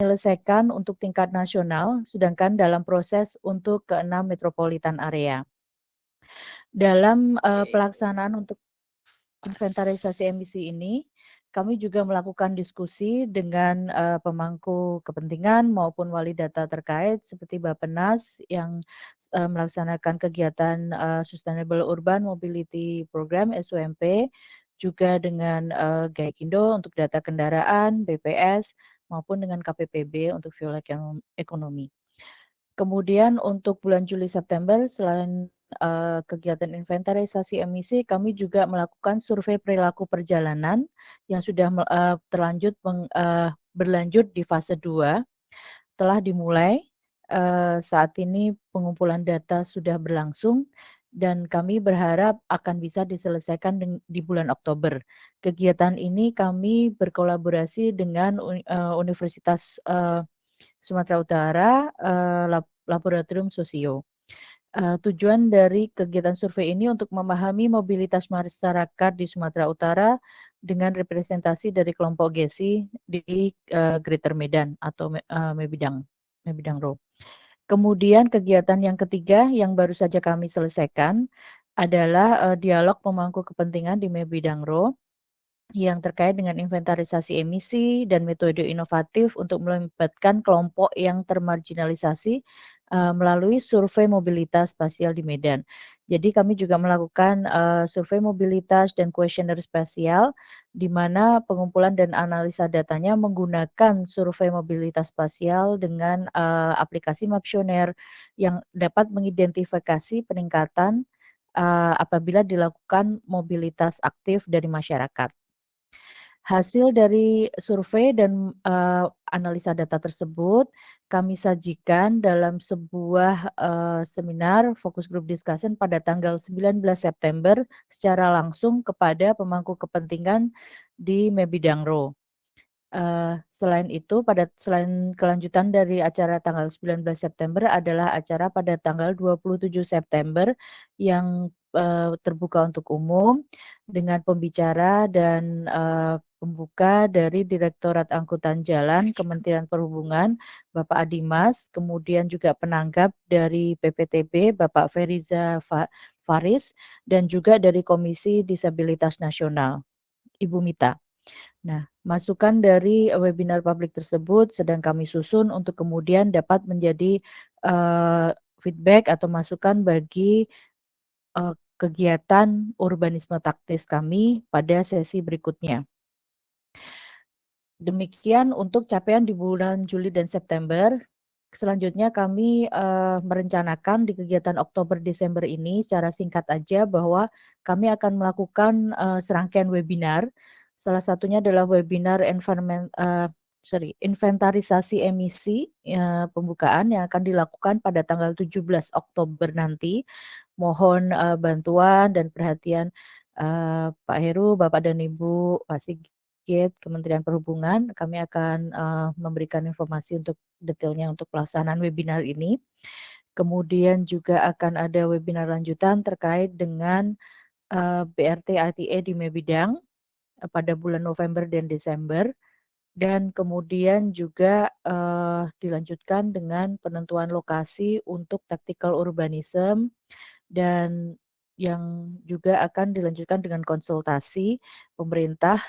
menyelesaikan untuk tingkat nasional, sedangkan dalam proses untuk ke-6 metropolitan area. Dalam pelaksanaan untuk inventarisasi emisi ini, kami juga melakukan diskusi dengan pemangku kepentingan maupun wali data terkait seperti Bappenas yang melaksanakan kegiatan Sustainable Urban Mobility Program (SUMP), juga dengan Gaikindo untuk data kendaraan, BPS, maupun dengan KPPB untuk fuel economy. Kemudian untuk bulan Juli September, selain kegiatan inventarisasi emisi, kami juga melakukan survei perilaku perjalanan yang sudah berlanjut di fase 2, telah dimulai. Saat ini pengumpulan data sudah berlangsung dan kami berharap akan bisa diselesaikan di bulan Oktober. Kegiatan ini kami berkolaborasi dengan Universitas Sumatera Utara, Laboratorium Sosio. Tujuan dari kegiatan survei ini untuk memahami mobilitas masyarakat di Sumatera Utara dengan representasi dari kelompok GESI di Greater Medan atau Mebidang Row. Kemudian kegiatan yang ketiga yang baru saja kami selesaikan adalah dialog pemangku kepentingan di Mebidang Row yang terkait dengan inventarisasi emisi dan metode inovatif untuk melibatkan kelompok yang termarginalisasi melalui survei mobilitas spasial di Medan. Jadi kami juga melakukan survei mobilitas dan kuesioner spasial di mana pengumpulan dan analisa datanya menggunakan survei mobilitas spasial dengan aplikasi Maptioner yang dapat mengidentifikasi peningkatan apabila dilakukan mobilitas aktif dari masyarakat. Hasil dari survei dan analisa data tersebut kami sajikan dalam sebuah seminar fokus group discussion pada tanggal 19 September secara langsung kepada pemangku kepentingan di Mebidang Row. Selain itu, selain kelanjutan dari acara tanggal 19 September adalah acara pada tanggal 27 September yang terbuka untuk umum dengan pembicara dan pembuka dari Direktorat Angkutan Jalan Kementerian Perhubungan, Bapak Adimas, kemudian juga penanggap dari PPTB, Bapak Feriza Faris, dan juga dari Komisi Disabilitas Nasional, Ibu Mita. Nah, masukan dari webinar publik tersebut sedang kami susun untuk kemudian dapat menjadi feedback atau masukan bagi kegiatan urbanisme taktis kami pada sesi berikutnya. Demikian untuk capaian di bulan Juli dan September. Selanjutnya kami merencanakan di kegiatan Oktober-Desember ini secara singkat aja bahwa kami akan melakukan serangkaian webinar. Salah satunya adalah webinar inventarisasi emisi pembukaan yang akan dilakukan pada tanggal 17 Oktober nanti. Mohon bantuan dan perhatian Pak Heru, Bapak dan Ibu, Pak Sigit, Kementerian Perhubungan. Kami akan memberikan informasi untuk detailnya untuk pelaksanaan webinar ini. Kemudian juga akan ada webinar lanjutan terkait dengan BRT ITE di Mebidang pada bulan November dan Desember. Dan kemudian juga dilanjutkan dengan penentuan lokasi untuk tactical urbanism dan yang juga akan dilanjutkan dengan konsultasi pemerintah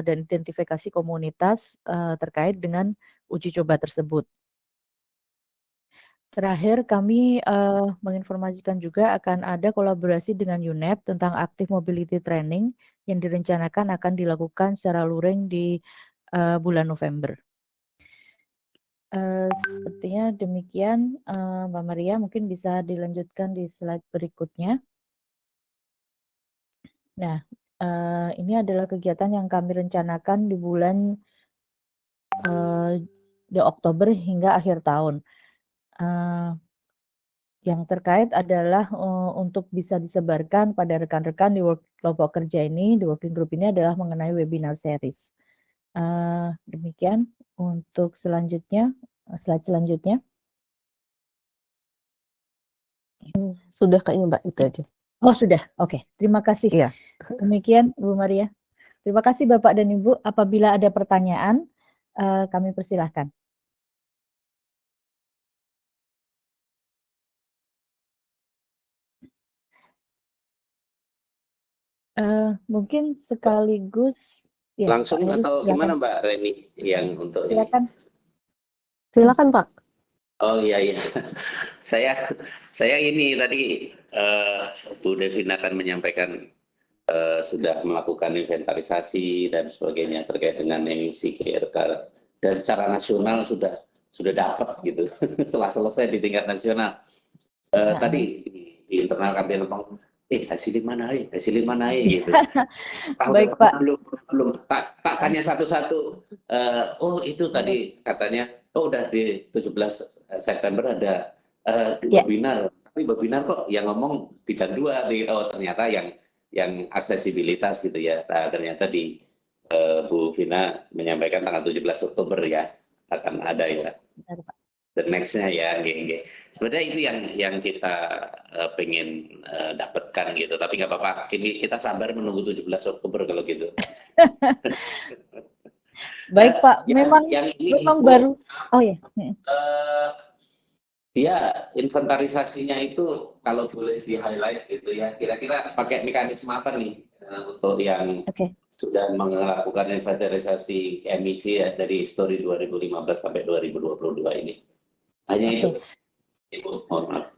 dan identifikasi komunitas terkait dengan uji coba tersebut. Terakhir, kami menginformasikan juga akan ada kolaborasi dengan UNEP tentang Active Mobility Training yang direncanakan akan dilakukan secara luring di bulan November. Sepertinya demikian, Mbak Maria, mungkin bisa dilanjutkan di slide berikutnya. Nah, ini adalah kegiatan yang kami rencanakan di bulan di Oktober hingga akhir tahun. Yang terkait adalah untuk bisa disebarkan pada rekan-rekan di kelompok kerja ini, di working group ini adalah mengenai webinar series. Demikian untuk selanjutnya, slide selanjutnya. Sudah kayaknya Mbak, itu aja. Oh sudah, oke. Terima kasih. Iya. Demikian Bu Maria. Terima kasih Bapak dan Ibu. Apabila ada pertanyaan, kami persilahkan. Mungkin sekaligus ya, Pak Langsung Heru, atau silakan. gimana Mbak Reni yang untuk ini? Silakan. Silakan Pak. Oh iya iya. Saya ini tadi Bu Devina akan menyampaikan sudah melakukan inventarisasi dan sebagainya terkait dengan emisi GRK dan secara nasional sudah dapat gitu setelah selesai di tingkat nasional. Tadi di internal kami ngomong, hasilnya mana gitu. Baik Pak. Belum. Tak tanya satu-satu. Oh itu tadi katanya, oh udah di 17 September ada webinar. Tapi webinar kok yang ngomong bidang 2 oh ternyata yang aksesibilitas gitu ya. Nah, ternyata di Bu Vina menyampaikan tanggal 17 Oktober ya akan ada ya. Benar, Pak. The next-nya ya, sebenarnya itu yang kita pengen dapatkan gitu, tapi nggak apa-apa. Kita sabar menunggu 17 Oktober kalau gitu. Baik Pak, memang baru. Oh ya. Dia inventarisasinya itu kalau boleh di highlight gitu ya, kira-kira pakai mekanisme apa nih untuk yang sudah melakukan inventarisasi emisi ya, dari histori 2015 sampai 2022 ini. Hanya itu, Ibu, mohon maaf.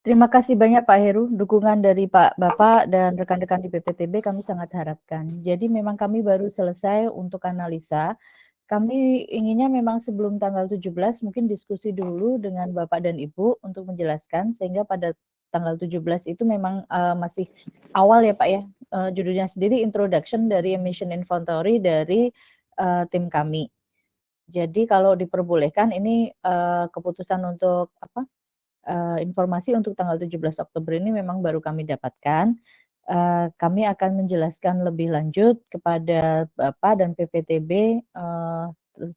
Terima kasih banyak Pak Heru, dukungan dari Pak Bapak dan rekan-rekan di BPTB kami sangat harapkan. Jadi memang kami baru selesai untuk analisa. Kami inginnya memang sebelum tanggal 17 mungkin diskusi dulu dengan Bapak dan Ibu untuk menjelaskan sehingga pada tanggal 17 itu memang masih awal ya Pak ya. Judulnya sendiri Introduction dari Emission Inventory dari tim kami. Jadi kalau diperbolehkan ini keputusan untuk informasi untuk tanggal 17 Oktober ini memang baru kami dapatkan. Kami akan menjelaskan lebih lanjut kepada Bapak dan PPTB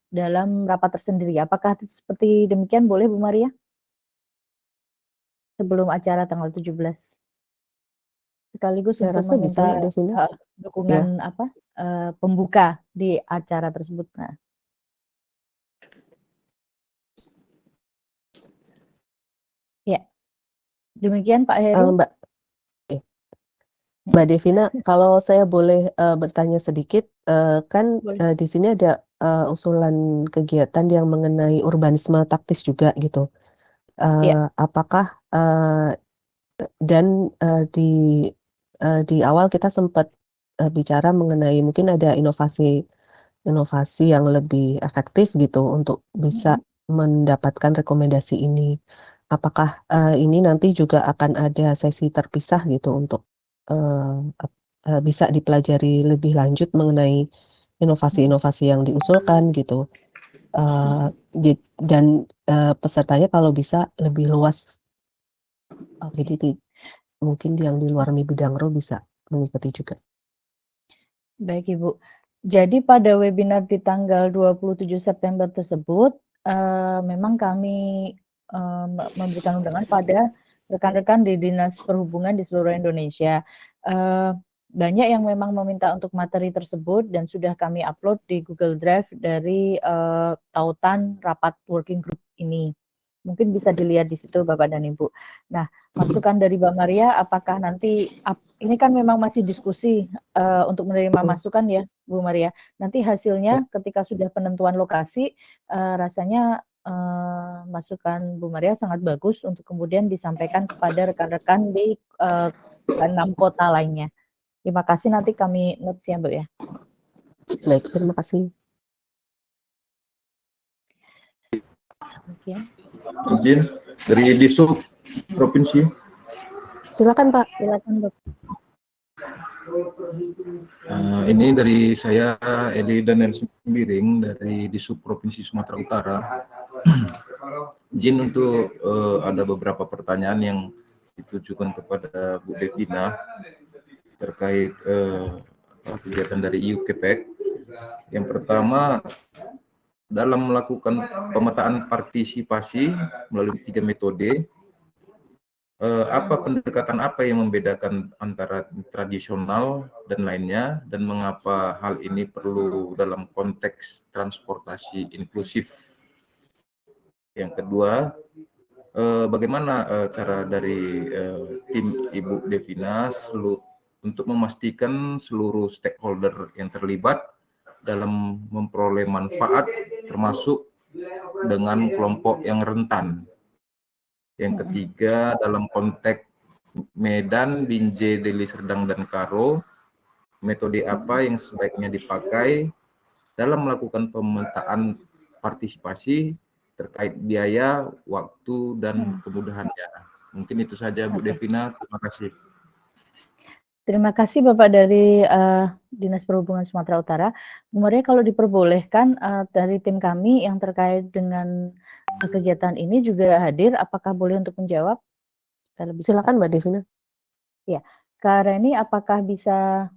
dalam rapat tersendiri. Apakah seperti demikian boleh Bu Maria? Sebelum acara tanggal 17. Sekaligus Saya untuk rasa meminta bisa, dukungan pembuka di acara tersebut. Nah. Ya, demikian Pak Heru. Mbak Devina, kalau saya boleh bertanya sedikit, kan di sini ada usulan kegiatan yang mengenai urbanisme taktis juga gitu. Apakah dan di awal kita sempat bicara mengenai mungkin ada inovasi yang lebih efektif gitu untuk bisa mendapatkan rekomendasi ini. Apakah ini nanti juga akan ada sesi terpisah gitu untuk bisa dipelajari lebih lanjut mengenai inovasi-inovasi yang diusulkan gitu. Dan pesertanya kalau bisa lebih luas. Jadi mungkin yang di luar bidang ro bisa mengikuti juga. Baik Ibu. Jadi pada webinar di tanggal 27 September tersebut, memang kami memberikan undangan pada rekan-rekan di Dinas Perhubungan di seluruh Indonesia. Banyak yang memang meminta untuk materi tersebut dan sudah kami upload di Google Drive dari tautan rapat working group ini. Mungkin bisa dilihat di situ Bapak dan Ibu. Nah, masukan dari Mbak Maria, apakah nanti ini kan memang masih diskusi untuk menerima masukan ya, Bu Maria. Nanti hasilnya ketika sudah penentuan lokasi, rasanya masukan Bu Maria sangat bagus untuk kemudian disampaikan kepada rekan-rekan di 6 kota lainnya. Terima kasih, nanti kami notes ya, Bu ya. Baik, terima kasih. Izin dari Disub Provinsi. Silakan Pak. Silakan Pak. Ini dari saya Edi Daniel Sembiring dari Disub Provinsi Sumatera Utara. Izin untuk ada beberapa pertanyaan yang ditujukan kepada Bu Devina terkait kegiatan dari IUKPEK. Yang pertama, dalam melakukan pemetaan partisipasi melalui 3 metode, apa pendekatan apa yang membedakan antara tradisional dan lainnya, dan mengapa hal ini perlu dalam konteks transportasi inklusif? Yang kedua, bagaimana cara dari tim Ibu Devina untuk memastikan seluruh stakeholder yang terlibat dalam memperoleh manfaat, termasuk dengan kelompok yang rentan. Yang ketiga, dalam konteks Medan, Binjai, Deli Serdang, dan Karo, metode apa yang sebaiknya dipakai dalam melakukan pemetaan partisipasi terkait biaya, waktu, dan kemudahannya. Mungkin itu saja Bu Devina, terima kasih. Terima kasih Bapak dari Dinas Perhubungan Sumatera Utara. Bu Maria, kalau diperbolehkan dari tim kami yang terkait dengan kegiatan ini juga hadir, apakah boleh untuk menjawab? Silakan Mbak Devina. Ya, Kak Reni, apakah bisa?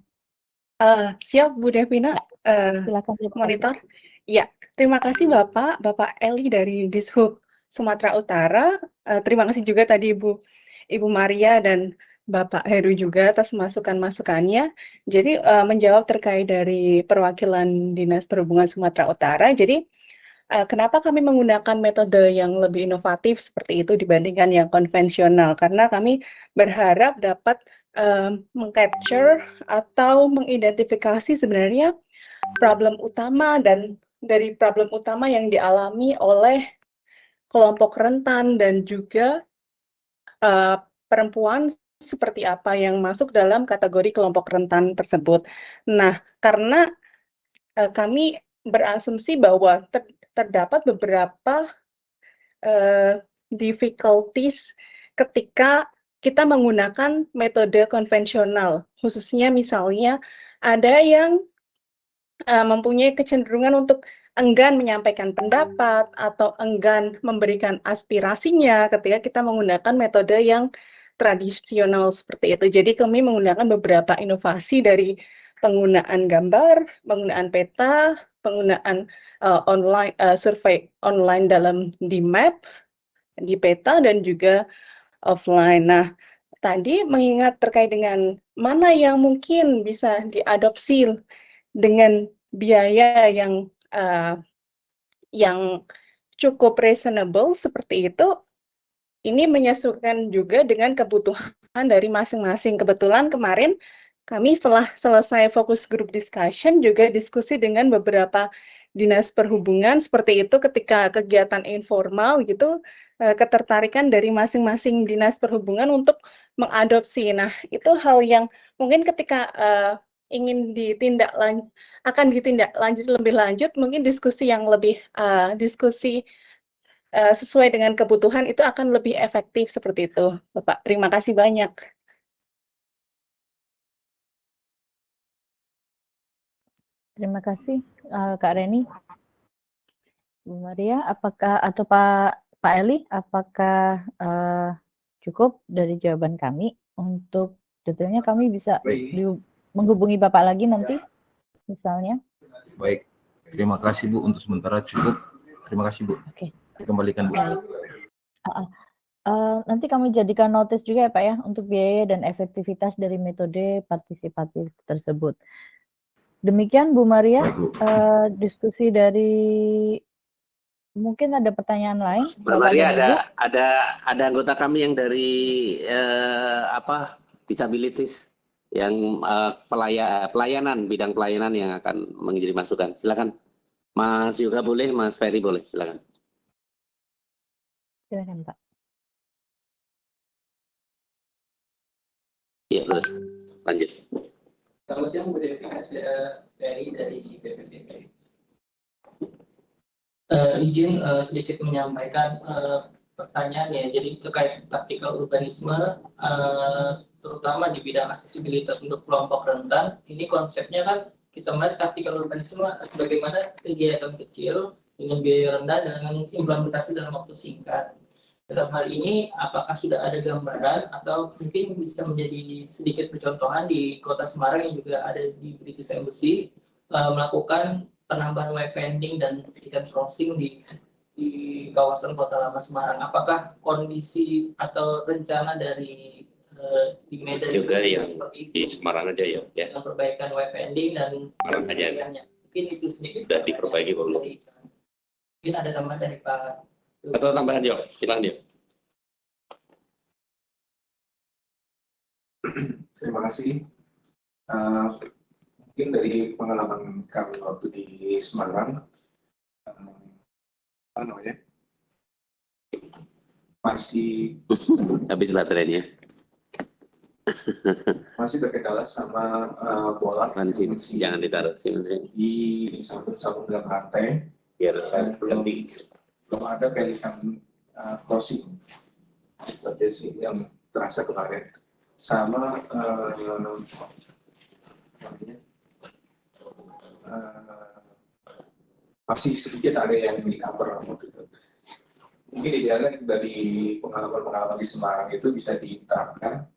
Siap Bu Devina, Silakan. monitor. Ya, terima kasih Bapak Eli dari Dishub Sumatera Utara. Terima kasih juga tadi Ibu Maria dan Bapak Heru juga atas masukan-masukannya. Jadi menjawab terkait dari perwakilan Dinas Perhubungan Sumatera Utara. Jadi kenapa kami menggunakan metode yang lebih inovatif seperti itu dibandingkan yang konvensional? Karena kami berharap dapat mengcapture atau mengidentifikasi sebenarnya problem utama dan dari problem utama yang dialami oleh kelompok rentan dan juga perempuan seperti apa yang masuk dalam kategori kelompok rentan tersebut. Nah, karena kami berasumsi bahwa terdapat beberapa difficulties ketika kita menggunakan metode konvensional, khususnya misalnya ada yang mempunyai kecenderungan untuk enggan menyampaikan pendapat atau enggan memberikan aspirasinya ketika kita menggunakan metode yang tradisional seperti itu. Jadi kami menggunakan beberapa inovasi dari penggunaan gambar, penggunaan peta, penggunaan survei online di map, di peta, dan juga offline. Nah, tadi mengingat terkait dengan mana yang mungkin bisa diadopsi dengan biaya yang cukup reasonable seperti itu, ini menyesuaikan juga dengan kebutuhan dari masing-masing. Kebetulan kemarin kami setelah selesai fokus group discussion juga diskusi dengan beberapa dinas perhubungan seperti itu ketika kegiatan informal gitu, ketertarikan dari masing-masing dinas perhubungan untuk mengadopsi. Nah, itu hal yang mungkin ketika ingin akan ditindaklanjut lebih lanjut, mungkin diskusi yang lebih sesuai dengan kebutuhan itu akan lebih efektif seperti itu, Bapak. Terima kasih banyak. Terima kasih, Kak Reni. Bu Maria, apakah atau Pak Eli, apakah cukup dari jawaban kami? Untuk detailnya kami bisa menghubungi Bapak lagi nanti, misalnya. Baik, terima kasih Bu, untuk sementara cukup. Terima kasih Bu. Oke. Dikembalikan Bu. Nanti kami jadikan notice juga ya Pak ya, untuk biaya dan efektivitas dari metode partisipatif tersebut. Demikian Bu Maria, diskusi dari, mungkin ada pertanyaan lain. Mbak Maria, ada anggota kami yang dari disabilities yang pelayanan, bidang pelayanan yang akan menjadi masukan. Silakan. Mas Yoga boleh, Mas Ferry boleh, silakan. Silakan Pak. Iya, terus lanjut. Selamat siang Bu Devina, saya Ferry dari BPTP. Izin sedikit menyampaikan pertanyaan ya, jadi terkait praktikal urbanisme, terutama di bidang aksesibilitas untuk kelompok rentan. Ini konsepnya kan kita melihat praktikal urbanisme bagaimana kegiatan kecil dengan biaya rendah dengan implementasi dalam waktu singkat. Dalam hal ini, apakah sudah ada gambaran atau mungkin bisa menjadi sedikit percontohan di Kota Semarang yang juga ada di British Embassy melakukan penambahan wave vending dan tiket crossing di kawasan Kota Lama Semarang. Apakah kondisi atau rencana dari di Medan juga yang di Semarang aja ya? Dengan perbaikan wave vending dan Semarang aja. Mungkin itu sedikit sudah diperbaiki belum? Mungkin ada tambahan dari Pak. Atau tambahan Yo, silakan Yo. Terima kasih Mungkin dari pengalaman kami waktu di Semarang, apa namanya, masih Habis baterainya. berkendala sama bola Jangan ditaruh sini. di sambung dalam rantai, Biar dan ganti. belum ada pelikan crossing seperti sih yang terasa kemarin, sama masih sedikit area yang di cover waktu itu. Mungkin idealnya dari pengalaman di Semarang itu bisa diterapkan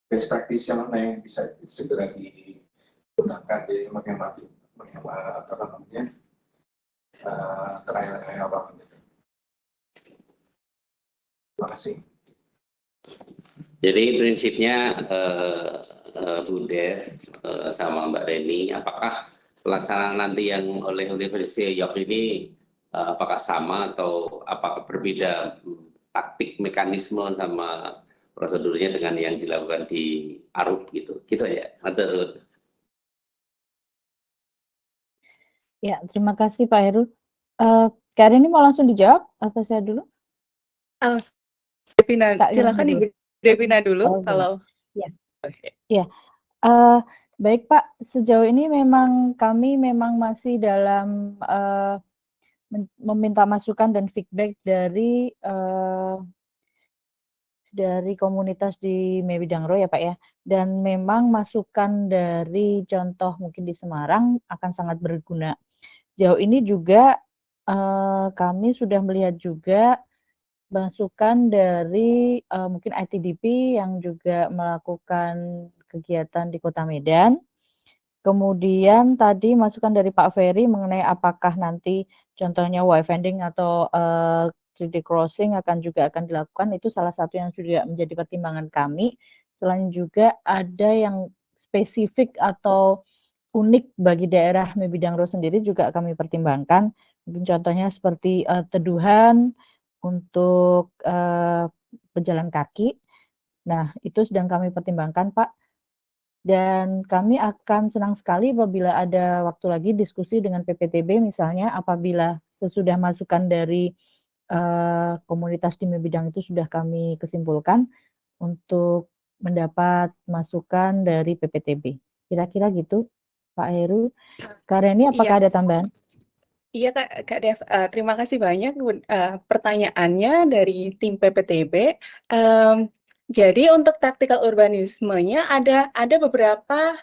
best practice yang mana yang bisa segera digunakan, jadi menghemat apa namanya trial awal. Terima kasih. Jadi prinsipnya Bu Dev sama Mbak Reni, apakah pelaksanaan nanti yang oleh Universitas York ini apakah sama atau apakah berbeda taktik, mekanisme sama prosedurnya dengan yang dilakukan di Arup gitu ya? Ya, terima kasih Pak Heru. Kak Reni mau langsung dijawab atau saya dulu? Devina, silakan Ibu Devina dulu kalau. Ya, baik Pak. Sejauh ini memang kami masih dalam meminta masukan dan feedback dari komunitas di Mebidangro ya Pak ya. Dan memang masukan dari contoh mungkin di Semarang akan sangat berguna. Jauh ini juga kami sudah melihat juga masukan dari mungkin ITDP yang juga melakukan kegiatan di Kota Medan. Kemudian tadi masukan dari Pak Ferry mengenai apakah nanti contohnya wayfinding atau 3D crossing akan dilakukan, itu salah satu yang juga menjadi pertimbangan kami. Selain juga ada yang spesifik atau unik bagi daerah Mebidangro sendiri juga kami pertimbangkan. Mungkin contohnya seperti teduhan untuk pejalan kaki. Nah, itu sedang kami pertimbangkan, Pak. Dan kami akan senang sekali apabila ada waktu lagi diskusi dengan PPTB misalnya apabila sesudah masukan dari komunitas di bidang itu sudah kami kesimpulkan untuk mendapat masukan dari PPTB. Kira-kira gitu, Pak Heru. Kak Reni, apakah ada tambahan? Iya Kak Dev, terima kasih banyak pertanyaannya dari tim PPTB. Jadi untuk taktikal urbanismenya ada beberapa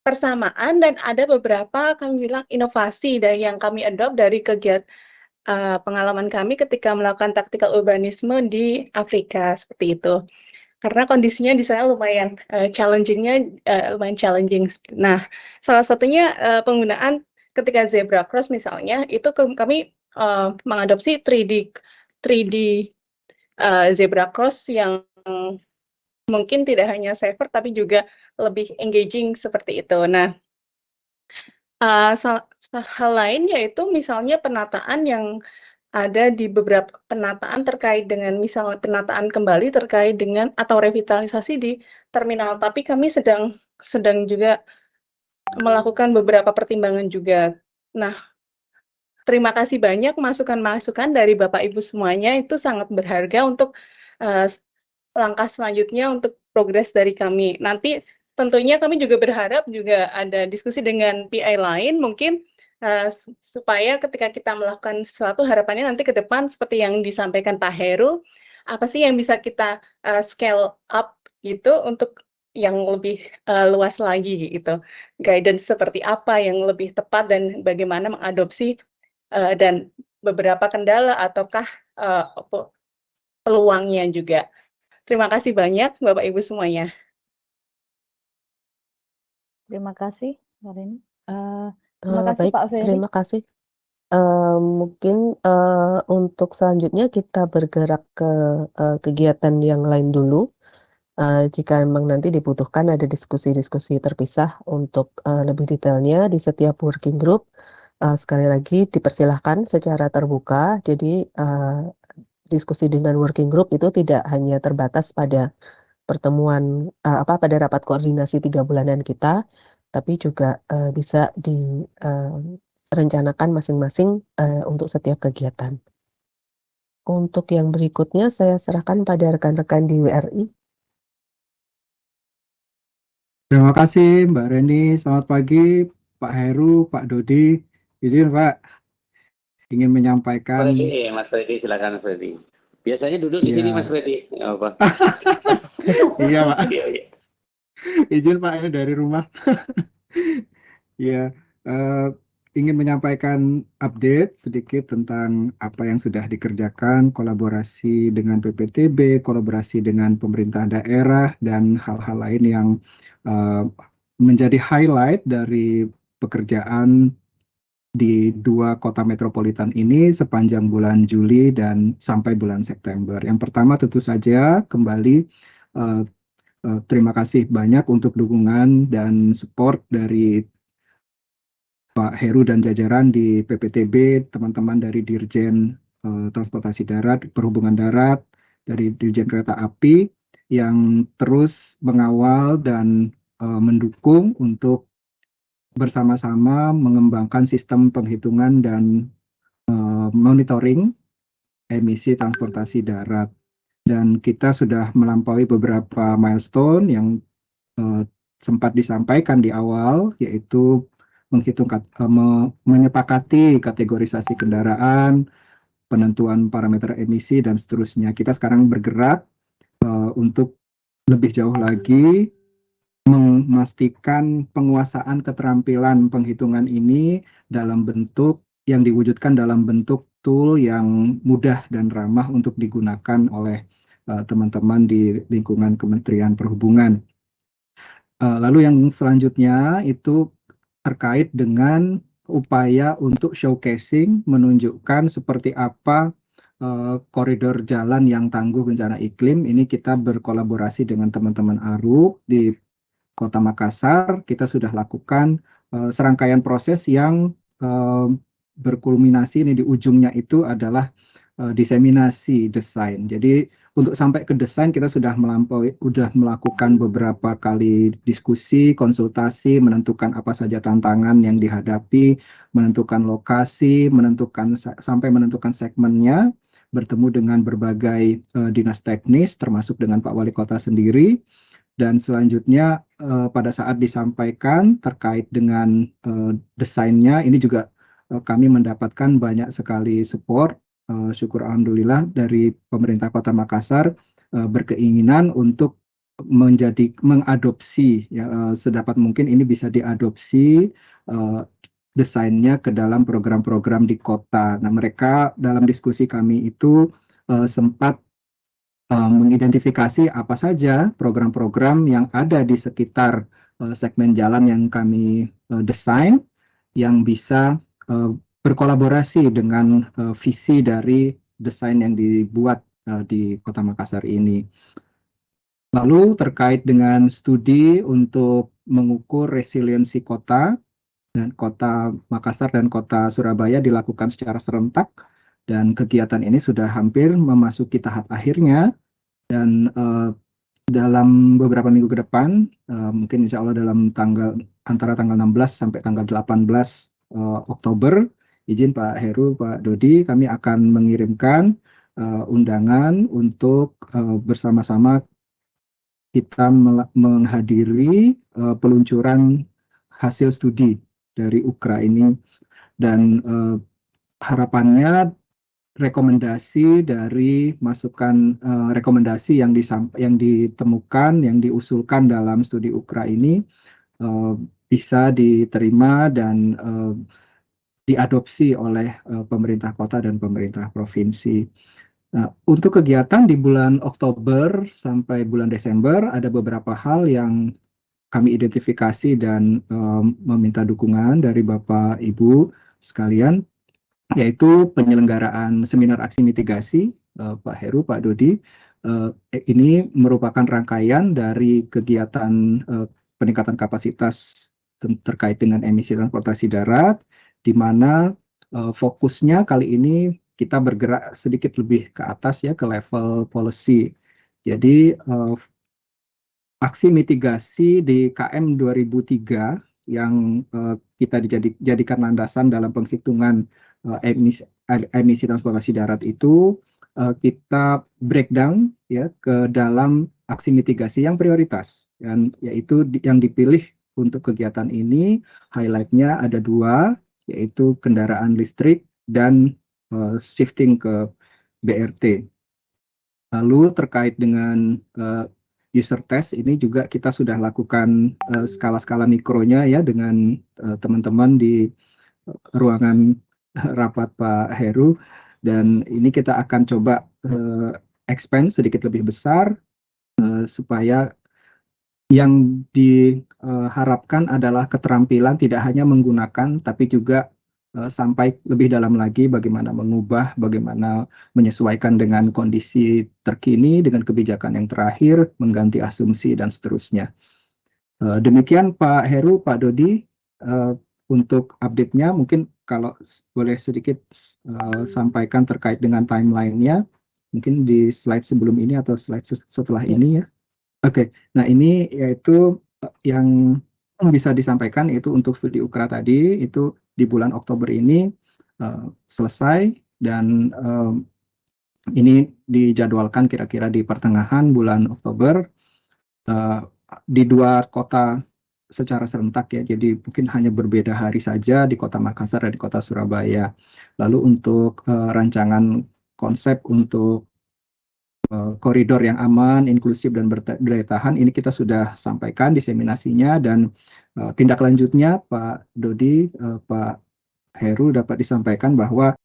persamaan dan ada beberapa kami bilang inovasi dari yang kami adopt dari kegiatan pengalaman kami ketika melakukan taktikal urbanisme di Afrika seperti itu. Karena kondisinya di sana lumayan challenging. Nah, salah satunya penggunaan ketika zebra cross misalnya itu kami mengadopsi 3D zebra cross yang mungkin tidak hanya safer tapi juga lebih engaging seperti itu. Nah, hal lain yaitu misalnya penataan yang ada di beberapa penataan terkait dengan misalnya penataan kembali terkait dengan atau revitalisasi di terminal. Tapi kami sedang juga melakukan beberapa pertimbangan juga. Nah, terima kasih banyak masukan-masukan dari Bapak Ibu semuanya, itu sangat berharga untuk langkah selanjutnya untuk progres dari kami. Nanti tentunya kami juga berharap juga ada diskusi dengan PI lain mungkin supaya ketika kita melakukan sesuatu harapannya nanti ke depan seperti yang disampaikan Pak Heru, apa sih yang bisa kita scale up gitu untuk yang lebih luas lagi gitu. Guidance seperti apa yang lebih tepat dan bagaimana mengadopsi dan beberapa kendala ataukah peluangnya juga. Terima kasih banyak Bapak Ibu semuanya. Terima kasih, Mbak Reni. Terima kasih Baik, Pak Ferry. terima kasih. Mungkin untuk selanjutnya kita bergerak ke kegiatan yang lain dulu. Jika memang nanti dibutuhkan ada diskusi-diskusi terpisah untuk lebih detailnya di setiap working group. Sekali lagi dipersilahkan secara terbuka. Jadi diskusi dengan working group itu tidak hanya terbatas pada pertemuan pada rapat koordinasi 3 bulanan kita, tapi juga bisa direncanakan masing-masing untuk setiap kegiatan. Untuk yang berikutnya saya serahkan pada rekan-rekan di WRI. Terima kasih Mbak Reni, selamat pagi Pak Heru, Pak Dodi. Izin Pak, ingin menyampaikan. Mas Freddy, silakan Mas Freddy. Biasanya duduk di sini Ya. Mas Freddy. Apa? Iya Pak, Iya, iya. izin Pak, ini dari rumah. Ya, ingin menyampaikan update sedikit tentang apa yang sudah dikerjakan, kolaborasi dengan PPTB, kolaborasi dengan pemerintah daerah, dan hal-hal lain yang menjadi highlight dari pekerjaan di 2 kota metropolitan ini sepanjang bulan Juli dan sampai bulan September. Yang pertama tentu saja kembali terima kasih banyak untuk dukungan dan support dari Pak Heru dan jajaran di PPTB, teman-teman dari Dirjen Transportasi Darat, Perhubungan Darat, dari Dirjen Kereta Api yang terus mengawal dan mendukung untuk bersama-sama mengembangkan sistem penghitungan dan monitoring emisi transportasi darat. Dan kita sudah melampaui beberapa milestone yang sempat disampaikan di awal, yaitu menyepakati kategorisasi kendaraan, penentuan parameter emisi, dan seterusnya. Kita sekarang bergerak untuk lebih jauh lagi memastikan penguasaan keterampilan penghitungan ini dalam bentuk yang diwujudkan dalam bentuk tool yang mudah dan ramah untuk digunakan oleh teman-teman di lingkungan Kementerian Perhubungan. Lalu yang selanjutnya itu terkait dengan upaya untuk showcasing, menunjukkan seperti apa koridor jalan yang tangguh bencana iklim. Ini kita berkolaborasi dengan teman-teman ARUP di Kota Makassar. Kita sudah lakukan serangkaian proses yang berkulminasi ini di ujungnya itu adalah diseminasi desain. Jadi untuk sampai ke desain kita sudah melakukan beberapa kali diskusi, konsultasi, menentukan apa saja tantangan yang dihadapi, menentukan lokasi, sampai menentukan segmennya, bertemu dengan berbagai dinas teknis termasuk dengan Pak Wali Kota sendiri. Dan selanjutnya pada saat disampaikan terkait dengan desainnya, ini juga kami mendapatkan banyak sekali support. Syukur alhamdulillah dari pemerintah Kota Makassar berkeinginan untuk mengadopsi ya, sedapat mungkin ini bisa diadopsi desainnya ke dalam program-program di kota. Nah, mereka dalam diskusi kami itu sempat mengidentifikasi apa saja program-program yang ada di sekitar segmen jalan yang kami desain yang bisa berkolaborasi dengan visi dari desain yang dibuat di Kota Makassar ini. Lalu terkait dengan studi untuk mengukur resiliensi kota, dan Kota Makassar dan Kota Surabaya dilakukan secara serentak, dan kegiatan ini sudah hampir memasuki tahap akhirnya, dan dalam beberapa minggu ke depan, mungkin insya Allah dalam antara tanggal 16 sampai tanggal 18 Oktober, izin Pak Heru, Pak Dodi, kami akan mengirimkan undangan untuk bersama-sama kita menghadiri peluncuran hasil studi dari UKRA ini, dan harapannya rekomendasi dari masukan rekomendasi yang ditemukan, yang diusulkan dalam studi UKRA ini bisa diterima dan diadopsi oleh pemerintah kota dan pemerintah provinsi. Nah, untuk kegiatan di bulan Oktober sampai bulan Desember ada beberapa hal yang kami identifikasi dan meminta dukungan dari Bapak Ibu sekalian, yaitu penyelenggaraan seminar aksi mitigasi. Pak Heru, Pak Dodi, ini merupakan rangkaian dari kegiatan peningkatan kapasitas terkait dengan emisi transportasi darat, di mana fokusnya kali ini kita bergerak sedikit lebih ke atas ya, ke level policy. Jadi aksi mitigasi di KM 2003 yang kita jadikan landasan dalam penghitungan emisi transportasi darat itu kita breakdown ya ke dalam aksi mitigasi yang prioritas, dan yaitu yang dipilih untuk kegiatan ini highlight-nya ada 2, yaitu kendaraan listrik dan shifting ke BRT. Lalu terkait dengan user test ini juga kita sudah lakukan skala-skala mikronya ya dengan teman-teman di ruangan rapat Pak Heru, dan ini kita akan coba expand sedikit lebih besar supaya yang diharapkan adalah keterampilan tidak hanya menggunakan tapi juga sampai lebih dalam lagi bagaimana mengubah, bagaimana menyesuaikan dengan kondisi terkini, dengan kebijakan yang terakhir, mengganti asumsi, dan seterusnya. Demikian Pak Heru, Pak Dodi, untuk update-nya. Mungkin kalau boleh sedikit sampaikan terkait dengan timeline-nya, mungkin di slide sebelum ini atau slide setelah ini ya. Oke, nah ini yaitu yang bisa disampaikan itu untuk studi UKRA tadi, itu di bulan Oktober ini selesai, dan ini dijadwalkan kira-kira di pertengahan bulan Oktober di 2 kota secara serentak ya, jadi mungkin hanya berbeda hari saja di Kota Makassar dan di Kota Surabaya. Lalu untuk rancangan konsep untuk koridor yang aman, inklusif, dan berdaya tahan, ini kita sudah sampaikan diseminasinya, dan tindak lanjutnya Pak Dodi, Pak Heru dapat disampaikan bahwa